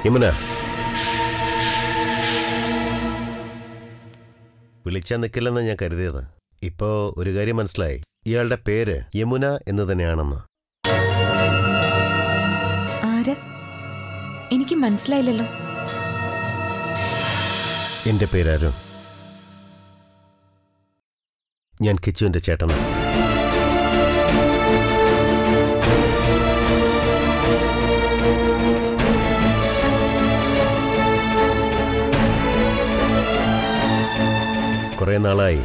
യമുന, വിളിച്ചാൽ നിൽക്കില്ലെന്ന് ഞാൻ കരുതിയത്. ഇപ്പോ ഒരു കാര്യം മനസ്സിലായി. ഇയാളുടെ പേര് യമുന എന്ന് തന്നെയാണെന്ന്. ആര്? എനിക്ക് മനസ്സിലായില്ലല്ലോ. എന്റെ പേരാരും. ഞാൻ കിച്ചുവിന്റെ ചേട്ടനാണ്. കുറെ നാളായി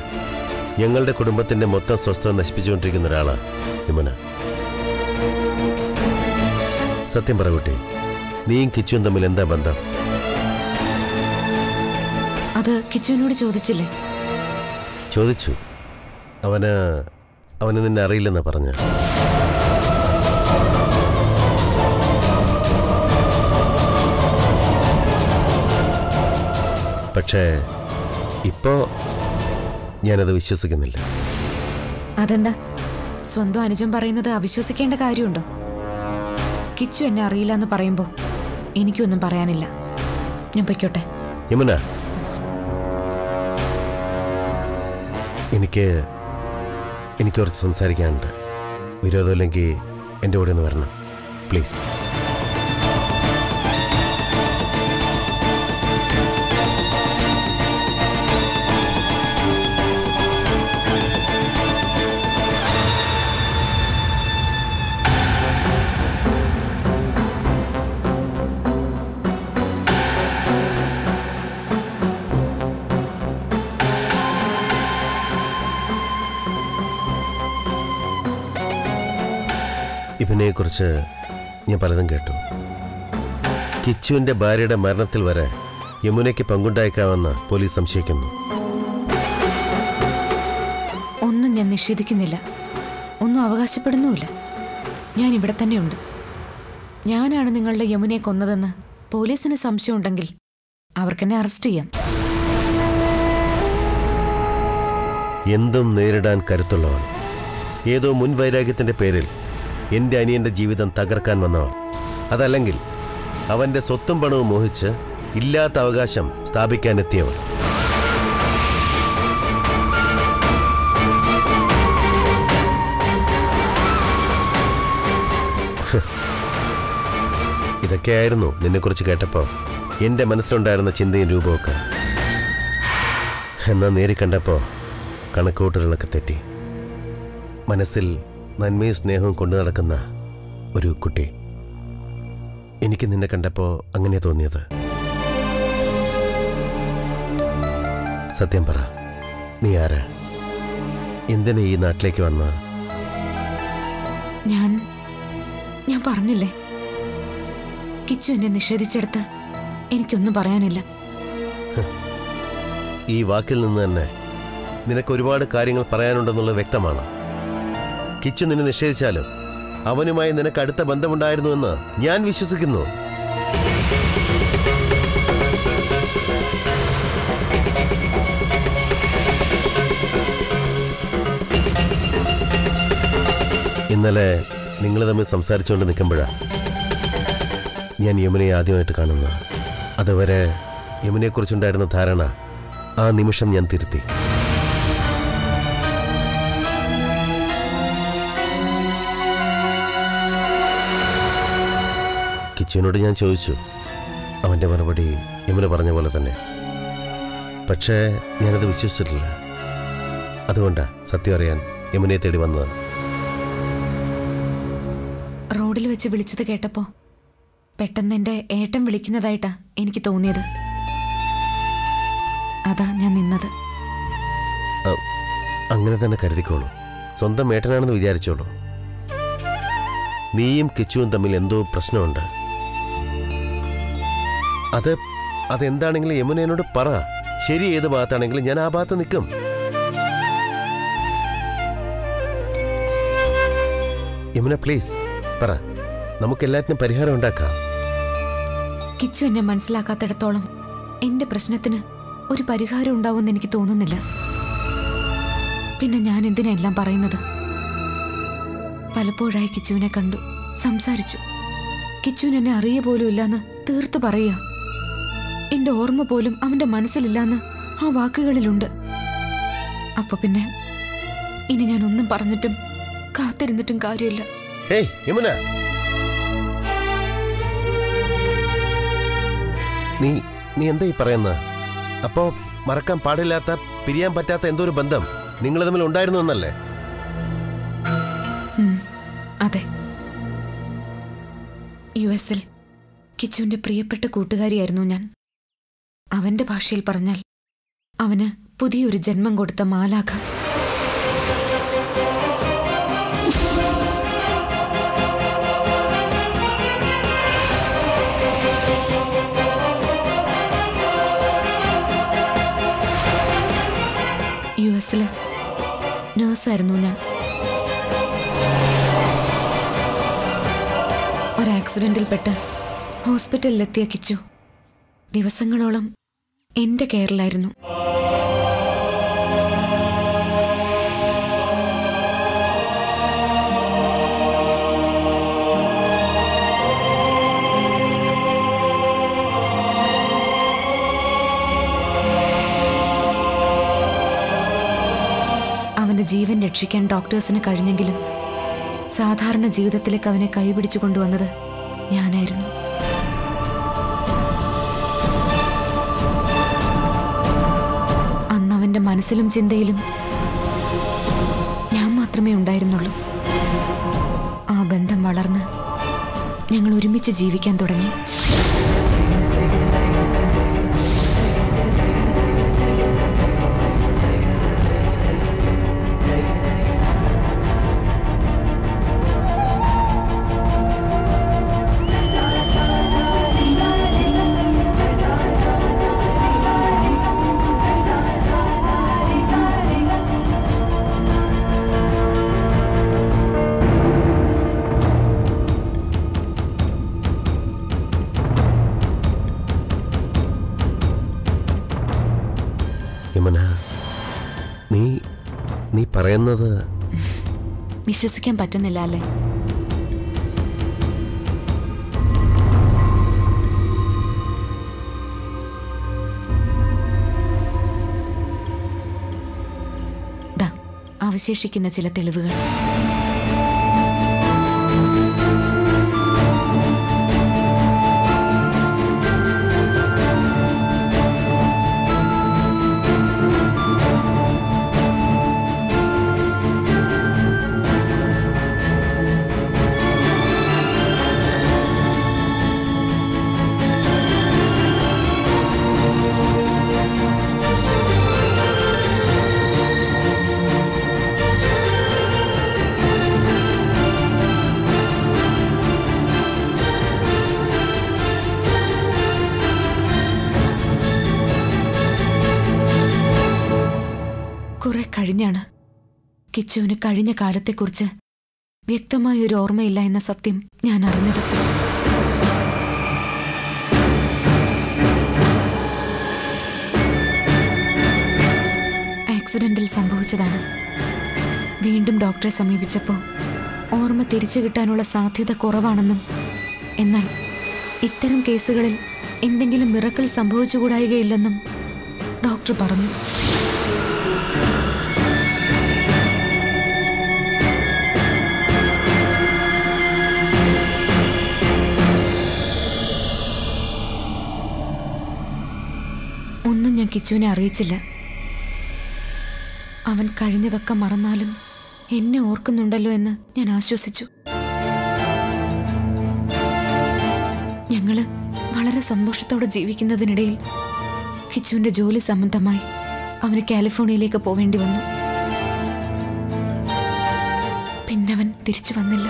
ഞങ്ങളുടെ കുടുംബത്തിന്റെ മൊത്തം സ്വസ്ഥത നശിപ്പിച്ചുകൊണ്ടിരിക്കുന്ന ഒരാളാണ് യമുന. സത്യം പറ കുട്ടി, നീയും കിച്ചുവും തമ്മിൽ എന്താ ബന്ധം? അത് കിച്ചുവിനോട് ചോദിച്ചില്ലേ? ചോദിച്ചു. അവന് നിന്നെ അറിയില്ലെന്നാ പറഞ്ഞ. പക്ഷേ ഇപ്പോ ഞാനത് വിശ്വസിക്കുന്നില്ല. അതെന്താ? സ്വന്തം അനുജൻ പറയുന്നത് അവിശ്വസിക്കേണ്ട കാര്യമുണ്ടോ? കിച്ചു എന്നെ അറിയില്ല എന്ന് പറയുമ്പോ എനിക്കൊന്നും പറയാനില്ല. ഞാൻ പൊയ്ക്കോട്ടെ. യമുന, എനിക്ക് കുറച്ച് സംസാരിക്കാനുണ്ട്. വിരോധമില്ലെങ്കിൽ എൻ്റെ കൂടെ ഒന്ന് വരണം പ്ലീസ്. ഇവനെക്കുറിച്ച് ഞാൻ പലതും കേട്ടു. കിച്ചുവിൻ്റെ ഭാര്യയുടെ മരണത്തിൽ വരെ യമുനയ്ക്ക് പങ്കുണ്ടായേക്കാമെന്ന് പോലീസ് സംശയിക്കുന്നു. ഒന്നും ഞാൻ നിഷേധിക്കുന്നില്ല, ഒന്നും അവകാശപ്പെടുന്നുമില്ല. ഞാൻ ഇവിടെ തന്നെയുണ്ട്. ഞാനാണ് നിങ്ങളുടെ യമുനയെ കൊന്നതെന്ന് പോലീസിന് സംശയമുണ്ടെങ്കിൽ അവർക്കെന്നെ അറസ്റ്റ് ചെയ്യാം. എന്തും നേരിടാൻ കരുത്തുള്ളവൻ, ഏതോ മുൻവൈരാഗ്യത്തിൻ്റെ പേരിൽ എൻ്റെ അനിയൻ്റെ ജീവിതം തകർക്കാൻ വന്നവൻ, അതല്ലെങ്കിൽ അവൻ്റെ സ്വത്തും പണവും മോഹിച്ച് ഇല്ലാത്ത അവകാശം സ്ഥാപിക്കാനെത്തിയവൻ. ഇതൊക്കെയായിരുന്നു നിന്നെക്കുറിച്ച് കേട്ടപ്പോൾ എൻ്റെ മനസ്സിലുണ്ടായിരുന്ന ചിന്തയും രൂപമൊക്കെ. എന്നാൽ നേരിക്കണ്ടപ്പോൾ കണക്കൂട്ടലുകളൊക്കെ തെറ്റി. മനസ്സിൽ നന്മയും സ്നേഹവും കൊണ്ടു നടക്കുന്ന ഒരു കുട്ടി. എനിക്ക് നിന്നെ കണ്ടപ്പോൾ അങ്ങനെ തോന്നിയത്. സത്യം പറ, നീ ആരാ? എന്തിനാ ഈ നാട്ടിലേക്ക് വന്ന? ഞാൻ പറഞ്ഞില്ലേ, കിച്ചു എന്നെ നിഷേധിച്ചെടുത്ത് എനിക്കൊന്നും പറയാനില്ല. ഈ വാക്കിൽ നിന്ന് തന്നെ നിനക്ക് ഒരുപാട് കാര്യങ്ങൾ പറയാനുണ്ടെന്നുള്ളത് വ്യക്തമാണ്. കിച്ചു നിന്നെ നിഷേധിച്ചാലും അവനുമായി നിനക്ക് അടുത്ത ബന്ധമുണ്ടായിരുന്നുവെന്ന് ഞാൻ വിശ്വസിക്കുന്നു. ഇന്നലെ നിങ്ങൾ തമ്മിൽ സംസാരിച്ചുകൊണ്ട് നിൽക്കുമ്പോഴാണ് ഞാൻ യമുനയെ ആദ്യമായിട്ട് കാണുന്നത്. അതുവരെ യമുനയെക്കുറിച്ചുണ്ടായിരുന്ന ധാരണ ആ നിമിഷം ഞാൻ തിരുത്തി. കിച്ചുവിനോട് ഞാൻ ചോദിച്ചു. അവൻ്റെ മറുപടി യമുന പറഞ്ഞ പോലെ തന്നെ. പക്ഷേ ഞാനത് വിശ്വസിച്ചിട്ടില്ല. അതുകൊണ്ടാണ് സത്യം അറിയാൻ യമുനയെ തേടി വന്നത്. റോഡിൽ വെച്ച് വിളിച്ചത് കേട്ടപ്പോൾ പെട്ടെന്ന് എൻ്റെ ഏട്ടൻ വിളിക്കുന്നതായിട്ടാ എനിക്ക് തോന്നിയത്. അതാ ഞാൻ നിന്നത്. അങ്ങനെ തന്നെ കരുതിക്കോളൂ. സ്വന്തം ഏട്ടനാണെന്ന് വിചാരിച്ചോളൂ. നീയും കിച്ചുവും തമ്മിൽ എന്തോ പ്രശ്നമുണ്ട്. അതെന്താണെങ്കിലും യമുന എന്നോട് പറ. ശരി, ഏത് ഭാഗത്താണെങ്കിലും ഞാൻ ആ ഭാഗത്ത് നിൽക്കും. യമുന പ്ലീസ് പറ, നമുക്കെല്ലാറ്റിനും പരിഹാരം ഉണ്ടാക്കാം. കിച്ചു എന്നെ മനസ്സിലാക്കാത്തിടത്തോളം എന്റെ പ്രശ്നത്തിന് ഒരു പരിഹാരം ഉണ്ടാവുമെന്ന് എനിക്ക് തോന്നുന്നില്ല. പിന്നെ ഞാൻ എന്തിനാ എല്ലാം പറയുന്നത്? പലപ്പോഴായി കിച്ചുവിനെ കണ്ടു, സംസാരിച്ചു. കിച്ചുവിന് എന്നെ അറിയ പോലും ഇല്ലാന്ന് തീർത്തു പറയുക. എന്റെ ഓർമ്മ പോലും അവന്റെ മനസ്സിലില്ലാന്ന് ആ വാക്കുകളിലുണ്ട്. അപ്പൊ പിന്നെ ഇനി ഞാൻ ഒന്നും പറഞ്ഞിട്ടും കാത്തിരുന്നിട്ടും കാര്യമില്ല. ഏയ് യമുന, നീ നീ എന്താ ഈ പറയുന്നത്? അപ്പോ മറക്കാൻ പാടില്ലാത്ത, പിരിയാൻ പറ്റാത്ത എന്തോ ഒരു ബന്ധം നിങ്ങൾ തമ്മിൽ ഉണ്ടായിരുന്നു എന്നല്ലേ? അതെ. യുഎസിൽ കിച്ചുവിന്റെ പ്രിയപ്പെട്ട കൂട്ടുകാരിയായിരുന്നു ഞാൻ. അവന്റെ ഭാഷയിൽ പറഞ്ഞാൽ അവന് പുതിയൊരു ജന്മം കൊടുത്ത മാലാഖ. യുഎസില് നേഴ്സായിരുന്നു ഞാൻ. ഒരു ആക്സിഡന്റിൽപ്പെട്ട് ഹോസ്പിറ്റലിലെത്തിയ കിച്ചു ദിവസങ്ങളോളം എന്റെ കെയറിലായിരുന്നു. അവന്റെ ജീവൻ രക്ഷിക്കാൻ ഡോക്ടേഴ്സിന് കഴിഞ്ഞെങ്കിലും സാധാരണ ജീവിതത്തിലേക്ക് അവനെ കൈപിടിച്ചു കൊണ്ടുവന്നത് ഞാനായിരുന്നു. അന്ന് അവന്റെ മനസ്സിലും ചിന്തയിലും ഞാൻ മാത്രമേ ഉണ്ടായിരുന്നുള്ളൂ. ആ ബന്ധം വളർന്ന് ഞങ്ങൾ ഒരുമിച്ച് ജീവിക്കാൻ തുടങ്ങി. യമുന, നീ പറയുന്നത് വിശ്വസിക്കാൻ പറ്റുന്നില്ല അല്ലേ? ദാ അവശേഷിക്കുന്ന ചില തെളിവുകൾ. കുറെ കഴിഞ്ഞാണ് കിച്ചുവിന് കഴിഞ്ഞ കാലത്തെക്കുറിച്ച് വ്യക്തമായൊരു ഓർമ്മയില്ല എന്ന സത്യം ഞാൻ അറിഞ്ഞത്. ആക്സിഡന്റിൽ സംഭവിച്ചതാണ്. വീണ്ടും ഡോക്ടറെ സമീപിച്ചപ്പോൾ ഓർമ്മ തിരിച്ചു കിട്ടാനുള്ള സാധ്യത കുറവാണെന്നും, എന്നാൽ ഇത്തരം കേസുകളിൽ എന്തെങ്കിലും മിറക്കിൾ സംഭവിച്ചുകൂടായികയില്ലെന്നും ഡോക്ടർ പറഞ്ഞു. ഒന്നും ഞാൻ കിച്ചുവിനെ അറിയിച്ചില്ല. അവൻ കഴിഞ്ഞതൊക്കെ മറന്നാലും എന്നെ ഓർക്കുന്നുണ്ടല്ലോ എന്ന് ഞാൻ ആശ്വസിച്ചു. ഞങ്ങള് വളരെ സന്തോഷത്തോടെ ജീവിക്കുന്നതിനിടയിൽ കിച്ചുവിന്റെ ജോലി സംബന്ധമായി അവന് കാലിഫോർണിയയിലേക്ക് പോവേണ്ടി വന്നു. പിന്നവൻ തിരിച്ചു വന്നില്ല.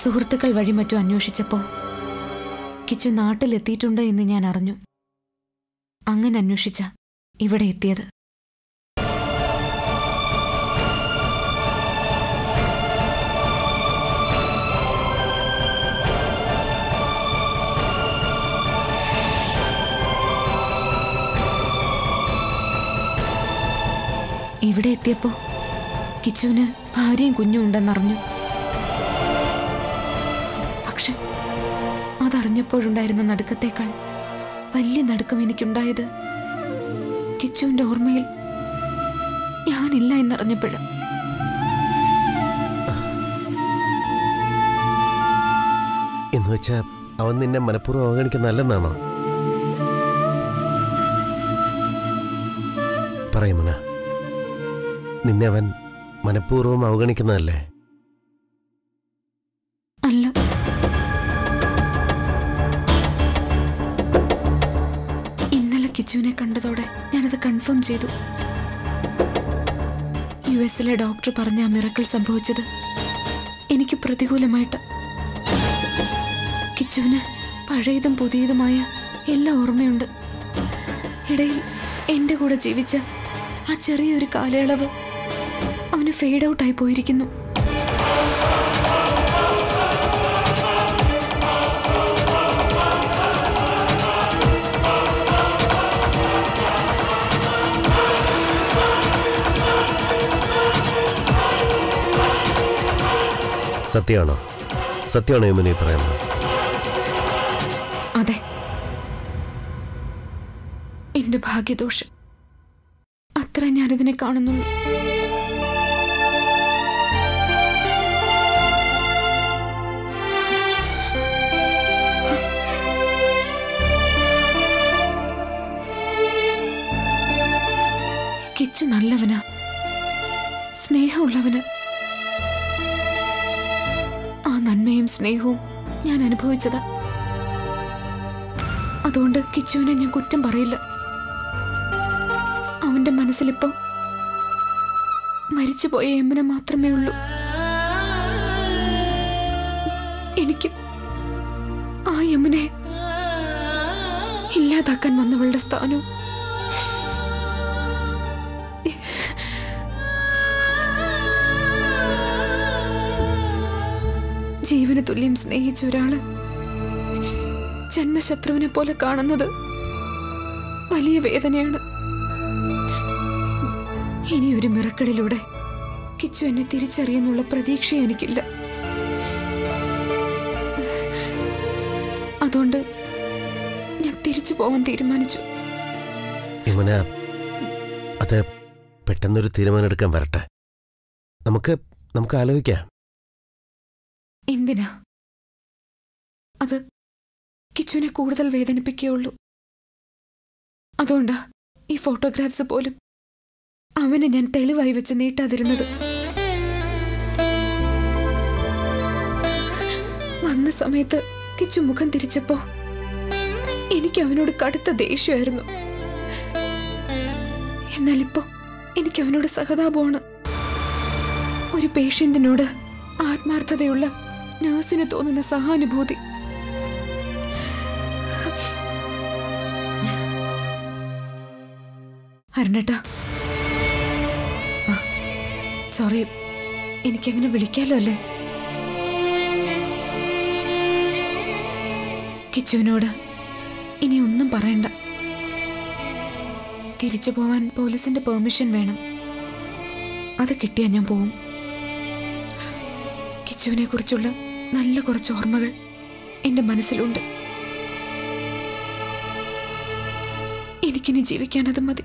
സുഹൃത്തുക്കൾ വഴി മറ്റും അന്വേഷിച്ചപ്പോൾ കിച്ചു നാട്ടിലെത്തിയിട്ടുണ്ട് എന്ന് ഞാൻ അറിഞ്ഞു. അങ്ങനെ അന്വേഷിച്ച ഇവിടെ എത്തിയത്. ഇവിടെ എത്തിയപ്പോ കിച്ചുവിന് ഭാര്യയും കുഞ്ഞും ഉണ്ടെന്നറിഞ്ഞു. പക്ഷെ അതറിഞ്ഞപ്പോഴുണ്ടായിരുന്ന നടുക്കത്തേക്കാൾ വലിയ നടുക്കം എനിക്കുണ്ടായത് കിച്ചുവിന്റെ ഓർമ്മയിൽ ഞാനില്ല എന്നറിഞ്ഞപ്പോഴും. എന്ന് വെച്ചാ അവൻ നിന്നെ മനഃപൂർവ്വം അവഗണിക്കുന്നല്ലെന്നാണോ? പറയുമന, നിന്നെ അവൻ മനഃപൂർവ്വം അവഗണിക്കുന്നതല്ലേ? അല്ല. ഇന്നലെ കിച്ചുവിനെ കണ്ടതോടെ ഞാനത് കൺഫേം ചെയ്തു. യുഎസിലെ ഡോക്ടർ പറഞ്ഞ ആ മിറക്കിൾ സംഭവിച്ചത് എനിക്ക് പ്രതികൂലമായിട്ട്. കിച്ചുവിന് പഴയതും പുതിയതുമായ എല്ലാ ഓർമ്മയുണ്ട്. ഇടയിൽ എന്റെ കൂടെ ജീവിച്ച ആ ചെറിയൊരു കാലയളവ് അവന് ഫെയ്ഡ് ഔട്ടായി പോയിരിക്കുന്നു. സത്യമാണോ? സത്യമാണോ യമുന ഈ പറയുന്നത്? അതെ. എന്റെ ഭാഗ്യദോഷം അത്ര ഞാനിതിനെ കാണുന്നുള്ളൂ. കിച്ചു നല്ലവനാ, സ്നേഹമുള്ളവന്. ആ നന്മയും സ്നേഹവും ഞാൻ അനുഭവിച്ചതാ. അതുകൊണ്ട് കിച്ചുവിനെ ഞാൻ കുറ്റം പറയില്ല. അവന്റെ മനസ്സിലിപ്പോ മരിച്ചുപോയ യമുന മാത്രമേ ഉള്ളൂ. എനിക്ക് ആ യമുനെ ഇല്ലാതാക്കാൻ വന്നവളുടെ സ്ഥാനവും ജീവന് തുല്യം സ്നേഹിച്ച ഒരാള് ജന്മശത്രുവിനെ പോലെ കാണുന്നത് വലിയ വേദനയാണ്. ഇനി ഒരു മിറക്കിളിലൂടെ കിച്ചു എന്നെ തിരിച്ചറിയുന്നുള്ള പ്രതീക്ഷ എനിക്കില്ല. അതുകൊണ്ട് ഞാൻ തിരിച്ചു പോവാൻ തീരുമാനിച്ചു. യമുന, അത് പെട്ടെന്നൊരു തീരുമാനം എടുക്കാൻ വരട്ടെ. നമുക്ക് ആലോചിക്കാം. എന്തിനാ? അത് കിച്ചുവിനെ കൂടുതൽ വേദനിപ്പിക്കുകയുള്ളൂ. അതുകൊണ്ടാ ഈ ഫോട്ടോഗ്രാഫ്സ് പോലും അവനെ ഞാൻ തെളിവായി വെച്ച് നീട്ടാതിരുന്നത്. വന്ന സമയത്ത് കിച്ചു മുഖം തിരിച്ചപ്പോ എനിക്ക് അവനോട് കടുത്ത ദേഷ്യമായിരുന്നു. എന്നാലിപ്പോ എനിക്ക് അവനോട് സഹതാപമാണ്. ഒരു പേഷ്യന്റിനോട് ആത്മാർത്ഥതയുള്ള നഴ്സിന് തോന്നുന്ന സഹാനുഭൂതി. അരുണേട്ടാ, സോറി, എനിക്കങ്ങനെ വിളിക്കാലോ അല്ലേ? കിച്ചുവിനോട് ഇനി ഒന്നും പറയണ്ട. തിരിച്ചു പോവാൻ പോലീസിന്റെ പെർമിഷൻ വേണം. അത് കിട്ടിയാ ഞാൻ പോവും. കിച്ചുവിനെ കുറിച്ചുള്ള നല്ല കുറച്ച് ഓർമ്മകൾ എന്റെ മനസ്സിലുണ്ട്. എനിക്കിനി ജീവിക്കാൻ അത് മതി.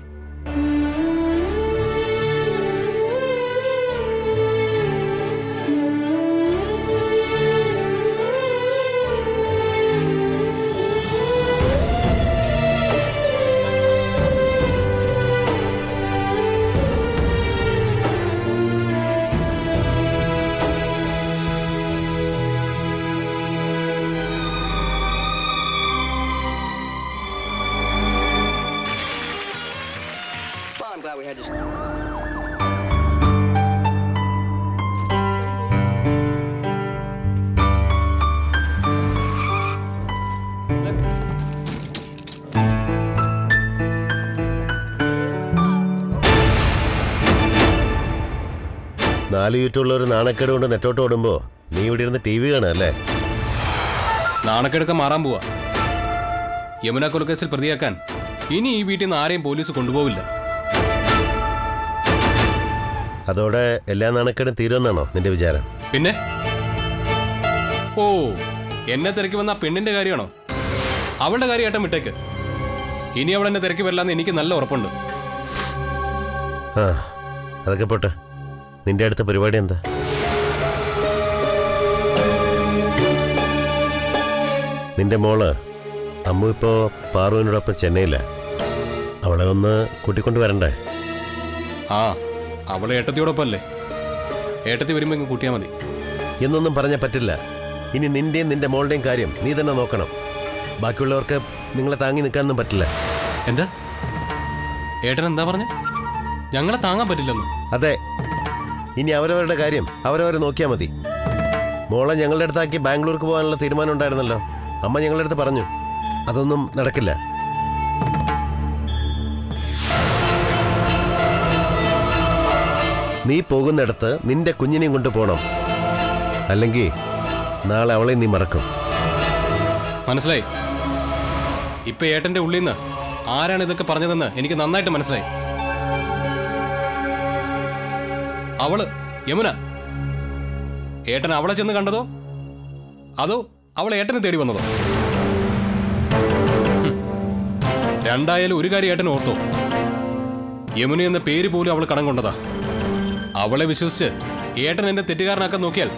നാല് ചുറ്റുള്ള ഒരു നാണക്കേട് കൊണ്ട് നെറ്റോട്ട് ഓടുമ്പോ നീ ഇവിടെ ഇരുന്ന് TV കാണാല്ലേ? നാണക്കേടൊക്കെ മാറാൻ പോവാ. യമുന കൊലക്കേസിൽ പ്രതിയാക്കാൻ ഇനി ഈ വീട്ടിൽ നിന്ന് ആരെയും പോലീസ് കൊണ്ടുപോവില്ല. അതോടെ എല്ലാ നാണക്കേടും തീരുമെന്നാണോ നിന്റെ വിചാരം? പിന്നെ ഓ, എന്നെ തിരക്കി വന്ന ആ പെണ്ണിന്റെ കാര്യമാണോ? അവളുടെ കാര്യം ഏട്ടൻ വിട്ടേക്ക്. ഇനി അവൾ എന്നെ തിരക്കി വരില്ലെന്ന് എനിക്ക് നല്ല ഉറപ്പുണ്ട്. ആ, അതൊക്കെ പോട്ടെ. നിന്റെ അടുത്ത പരിപാടി എന്താ? നിന്റെ മോള് അമ്മു ഇപ്പോൾ പാറുവിനോടൊപ്പം ചെന്നൈയില്ല. അവളെ ഒന്ന് കൂട്ടിക്കൊണ്ട് വരണ്ടേ? ആ, അവളെ ഏട്ടത്തിയോടൊപ്പം അല്ലേ. ഏട്ടത്തി വരുമ്പോൾ ഇങ്ങ് കൂട്ടിയാൽ മതി. എന്നൊന്നും പറഞ്ഞാൽ പറ്റില്ല. ഇനി നിന്റെയും നിന്റെ മോളുടെയും കാര്യം നീ തന്നെ നോക്കണം. ബാക്കിയുള്ളവർക്ക് നിങ്ങളെ താങ്ങി നിൽക്കാനൊന്നും പറ്റില്ല. എന്താ ഏട്ടൻ എന്താ പറഞ്ഞ? ഞങ്ങളെ താങ്ങാൻ പറ്റില്ലെന്ന്? അതെ, ഇനി അവരവരുടെ കാര്യം അവരവരെ നോക്കിയാൽ മതി. മോളെ ഞങ്ങളുടെ അടുത്താക്കി ബാംഗ്ലൂർക്ക് പോകാനുള്ള തീരുമാനം ഉണ്ടായിരുന്നല്ലോ. അമ്മ ഞങ്ങളുടെ അടുത്ത് പറഞ്ഞു. അതൊന്നും നടക്കില്ല. നീ പോകുന്നിടത്ത് നിന്റെ കുഞ്ഞിനെയും കൊണ്ട് പോകണം. അല്ലെങ്കിൽ നാളെ അവളെ നീ മറക്കും. മനസ്സിലായി. ഇപ്പൊ ഏട്ടന്റെ ഉള്ളിൽ നിന്ന് ആരാണ് ഇതൊക്കെ പറഞ്ഞതെന്ന് എനിക്ക് നന്നായിട്ട് മനസ്സിലായി. അവള് യമുന. ഏട്ടൻ അവളെ ചെന്ന് കണ്ടതോ അതോ അവൾ ഏട്ടനെ തേടി വന്നതോ? രണ്ടായാലും ഒരു കാര്യം ഏട്ടൻ ഓർത്തോ, യമുന എന്ന പേര് പോലും അവൾ കടം കൊണ്ടതാ. അവളെ വിശ്വസിച്ച് ഏട്ടൻ എന്നെ തെറ്റുകാരനാക്കാൻ നോക്കിയാൽ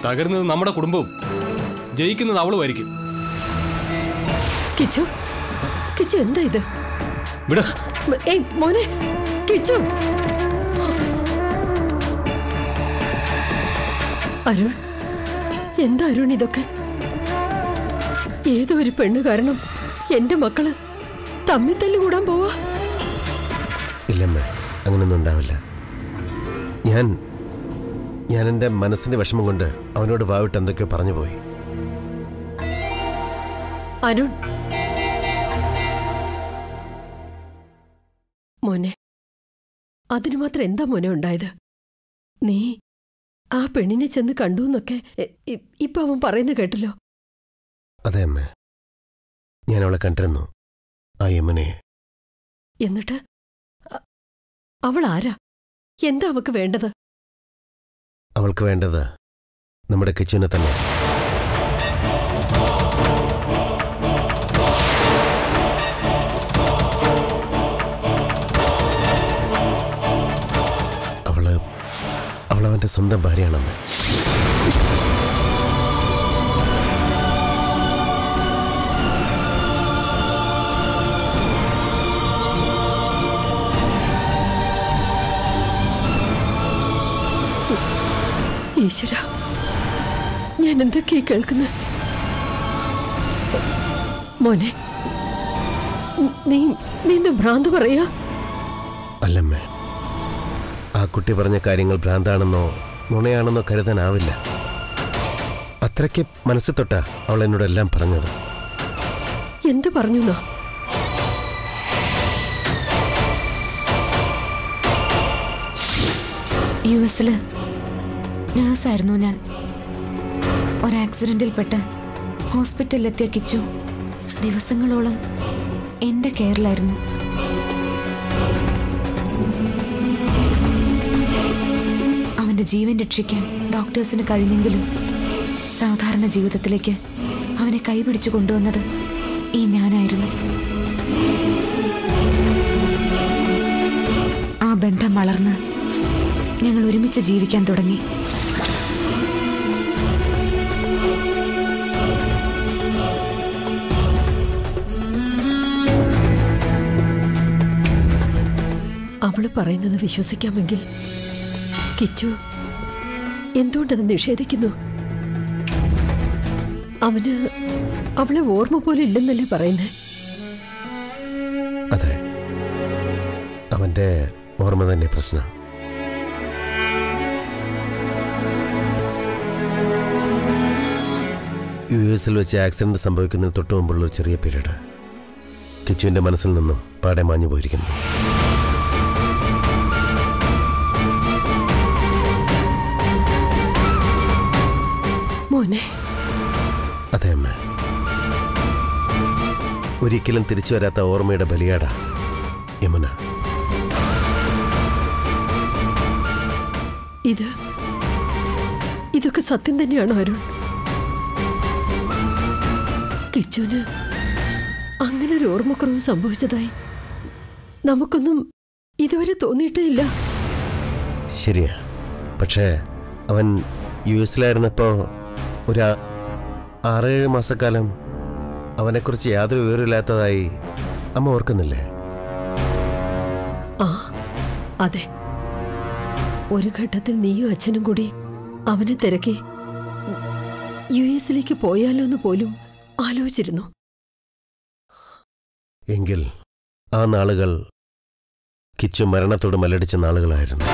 തകരുന്നത് നമ്മുടെ കുടുംബവും ജയിക്കുന്നത് അവളുമായിരിക്കും. കിച്ചു, കിച്ചു എന്താ ഇത്? വിട. ഏയ് മോനെ, കിച്ചു. അരുൺ, എന്താ അരുൺ ഇതൊക്കെ? ഏതോ ഒരു പെണ്ണ് കാരണം എന്റെ മക്കള് തമ്മിൽ തല്ലുകൂടാൻ പോവാ? ഇല്ലമ്മേ, അങ്ങനൊന്നും ഉണ്ടാവില്ല. ഞാൻ എൻ്റെ മനസ്സിന്റെ വിഷമം കൊണ്ട് അവനോട് വാവിട്ട് എന്തൊക്കെയോ പറഞ്ഞു പോയി. അരുൺ മോനെ, അതിനു മാത്രം എന്താ മോനെ ഉണ്ടായത്? നീ ആ പെണ്ണിനെ ചെന്ന് കണ്ടു എന്നൊക്കെ ഇപ്പൊ അവൻ പറയുന്നത് കേട്ടല്ലോ. അതെ അമ്മേ, ഞാൻ അവളെ കണ്ടിരുന്നു, ആ യമുനയെ. എന്നിട്ട് അവൾ ആരാ? എന്താ അവക്ക് വേണ്ടത്? അവൾക്ക് വേണ്ടത് നമ്മുടെ കിച്ചുവിനെ തന്നെ. അവളവന്റെ സ്വന്തം ഭാര്യയാണമ്മ. ഈശ്വര, ഞാൻ എന്തൊക്കെയാ കേൾക്കുന്നത്? മോനെ, നീ എന്ത് ഭ്രാന്ത് പറയാ? അല്ലമ്മേ, ആ കുട്ടി പറഞ്ഞ കാര്യങ്ങൾ ഭ്രാന്താണെന്നോ നുണയാണെന്നോ കരുതാനാവില്ല. അത്രയ്ക്ക് മനസ്സിൽ തൊട്ടാ അവൾ എന്നോടെല്ലാം പറഞ്ഞത്. എന്ത് പറഞ്ഞു? യുഎസില് നേഴ്സായിരുന്നു ഞാൻ. ഒരാക്സിഡന്റിൽപ്പെട്ട് ഹോസ്പിറ്റലിലെത്തിയ കിച്ചു ദിവസങ്ങളോളം എൻ്റെ കെയറിലായിരുന്നു. അവൻ്റെ ജീവൻ രക്ഷിക്കാൻ ഡോക്ടേഴ്സിന് കഴിഞ്ഞെങ്കിലും സാധാരണ ജീവിതത്തിലേക്ക് അവനെ കൈപിടിച്ചു കൊണ്ടുവന്നത് ഈ ഞാനായിരുന്നു. ആ ബന്ധം വളർന്ന് ഞങ്ങൾ ഒരുമിച്ച് ജീവിക്കാൻ തുടങ്ങി. അവള് പറയുന്നത് വിശ്വസിക്കാമെങ്കിൽ കിച്ചു എന്തുകൊണ്ടത് നിഷേധിക്കുന്നു? അവന് അവളെ ഓർമ്മ പോലും ഇല്ലെന്നല്ലേ പറയുന്നേ? അതെ, അവന്റെ ഓർമ്മ തന്നെ പ്രശ്നം. യുഎസിൽ വെച്ച് ആക്സിഡന്റ് സംഭവിക്കുന്നതിന് തൊട്ടു മുമ്പുള്ള ഒരു ചെറിയ പീരീഡ് കിച്ചുവിന്റെ മനസ്സിൽ നിന്നും പാടെ മാഞ്ഞു പോയിരിക്കുന്നു. മോനെ, അതെ അമ്മ, ഒരിക്കലും തിരിച്ചു വരാത്ത ഓർമ്മയുടെ ബലിയാടാ യമുന. ഇതൊക്കെ സത്യം തന്നെയാണോ അരുൺ? കിച്ചുവിന് അങ്ങനെ ഒരു ഓർമ്മക്കുറവ് സംഭവിച്ചതായി നമുക്കൊന്നും ഇതുവരെ തോന്നിയിട്ടേ ഇല്ല. ശരിയാ, പക്ഷേ അവൻ US-ലായിരുന്നപ്പോൾ ഒരു 6-7 മാസക്കാലം അവനെക്കുറിച്ച് യാതൊരു വിവരമില്ലാത്തതായി അമ്മ ഓർക്കുന്നില്ലേ? ആ അതെ, ഒരു ഘട്ടത്തിൽ നീയും അച്ഛനും കൂടി അവനെ തിരക്കി US-ലേക്ക് പോയാലോ എന്ന് പോലും ആലോചിച്ചിരുന്നു. എങ്കിൽ ആ നാളുകൾ കിച്ചു മരണത്തോട് മല്ലടിച്ച നാളുകളായിരുന്നു.